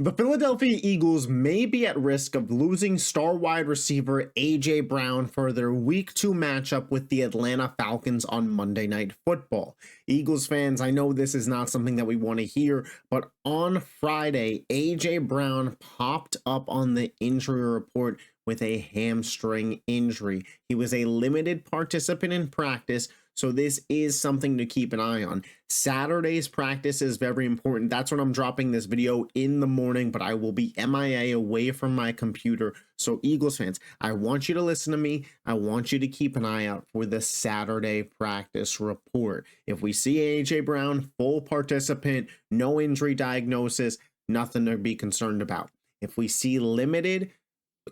The Philadelphia Eagles may be at risk of losing star wide receiver A.J. Brown for their Week 2 matchup with the Atlanta Falcons on Monday Night Football. Eagles fans, I know this is not something that we want to hear, but on Friday, A.J. Brown popped up on the injury report with a hamstring injury. He was a limited participant in practice, so this is something to keep an eye on. Saturday's practice is very important. That's when I'm dropping this video in the morning, but I will be MIA away from my computer. So Eagles fans, I want you to listen to me. I want you to keep an eye out for the Saturday practice report. If we see A.J. Brown, full participant, no injury diagnosis, nothing to be concerned about. If we see limited,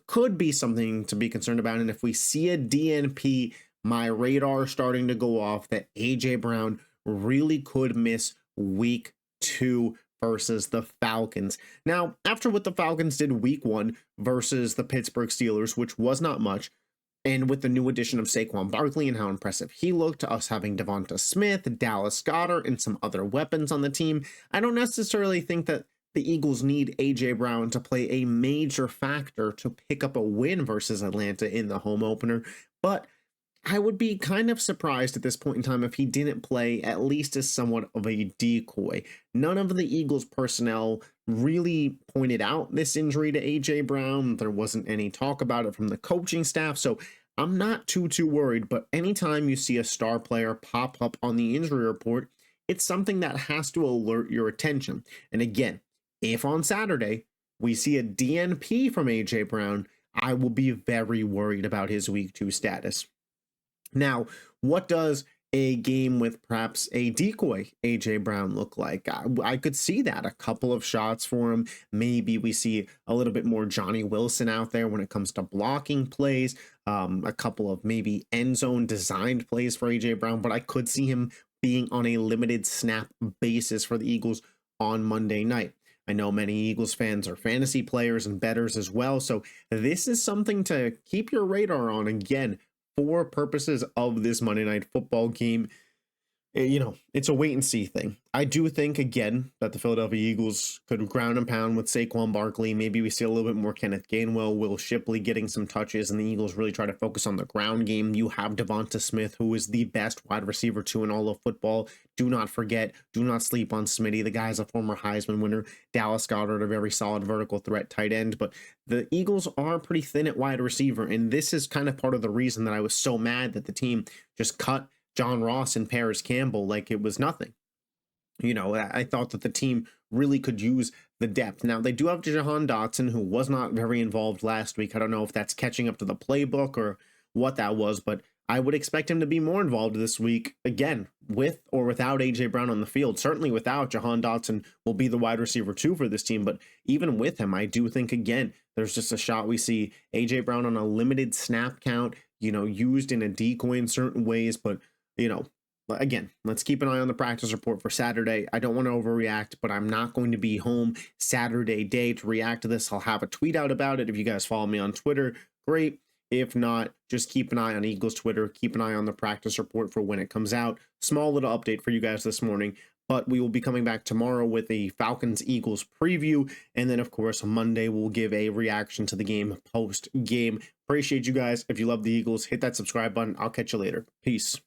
could be something to be concerned about. And if we see a DNP, my radar starting to go off that A.J. Brown really could miss Week 2 versus the Falcons. Now, after what the Falcons did Week 1 versus the Pittsburgh Steelers, which was not much, and with the new addition of Saquon Barkley and how impressive he looked, to us having Devonta Smith, Dallas Goedert, and some other weapons on the team, I don't necessarily think that the Eagles need A.J. Brown to play a major factor to pick up a win versus Atlanta in the home opener, but I would be kind of surprised at this point in time if he didn't play at least as somewhat of a decoy. None of the Eagles personnel really pointed out this injury to A.J. Brown. There wasn't any talk about it from the coaching staff, so I'm not too worried, but anytime you see a star player pop up on the injury report, it's something that has to alert your attention. And again, if on Saturday we see a DNP from A.J. Brown, I will be very worried about his Week 2 status. Now, what does a game with perhaps a decoy A.J. Brown look like? I could see that. A couple of shots for him. Maybe we see a little bit more Johnny Wilson out there when it comes to blocking plays. A couple of maybe end zone designed plays for A.J. Brown, but I could see him being on a limited snap basis for the Eagles on Monday night. I know many Eagles fans are fantasy players and bettors as well, so this is something to keep your radar on. Again, for purposes of this Monday Night Football game, it's a wait and see thing. I do think, again, that the Philadelphia Eagles could ground and pound with Saquon Barkley. Maybe we see a little bit more Kenneth Gainwell, Will Shipley getting some touches, and the Eagles really try to focus on the ground game. You have Devonta Smith, who is the best wide receiver 2 in all of football. Do not forget, do not sleep on Smitty. The guy is a former Heisman winner. Dallas Goedert, a very solid vertical threat tight end. But the Eagles are pretty thin at wide receiver, and this is kind of part of the reason that I was so mad that the team just cut John Ross and Paris Campbell like it was nothing. I thought that the team really could use the depth. Now, they do have Jahan Dotson, who was not very involved last week. I don't know if that's catching up to the playbook or what that was, but I would expect him to be more involved this week, again, with or without A.J. Brown on the field. Certainly without, Jahan Dotson will be the wide receiver 2 for this team, but even with him, I do think, again, there's just a shot we see A.J. Brown on a limited snap count, used in a decoy in certain ways, but again, let's keep an eye on the practice report for Saturday. I don't want to overreact, but I'm not going to be home Saturday day to react to this. I'll have a tweet out about it. If you guys follow me on Twitter, great. If not, just keep an eye on Eagles Twitter. Keep an eye on the practice report for when it comes out. Small little update for you guys this morning, but we will be coming back tomorrow with a Falcons-Eagles preview. And then, of course, Monday we'll give a reaction to the game post-game. Appreciate you guys. If you love the Eagles, hit that subscribe button. I'll catch you later. Peace.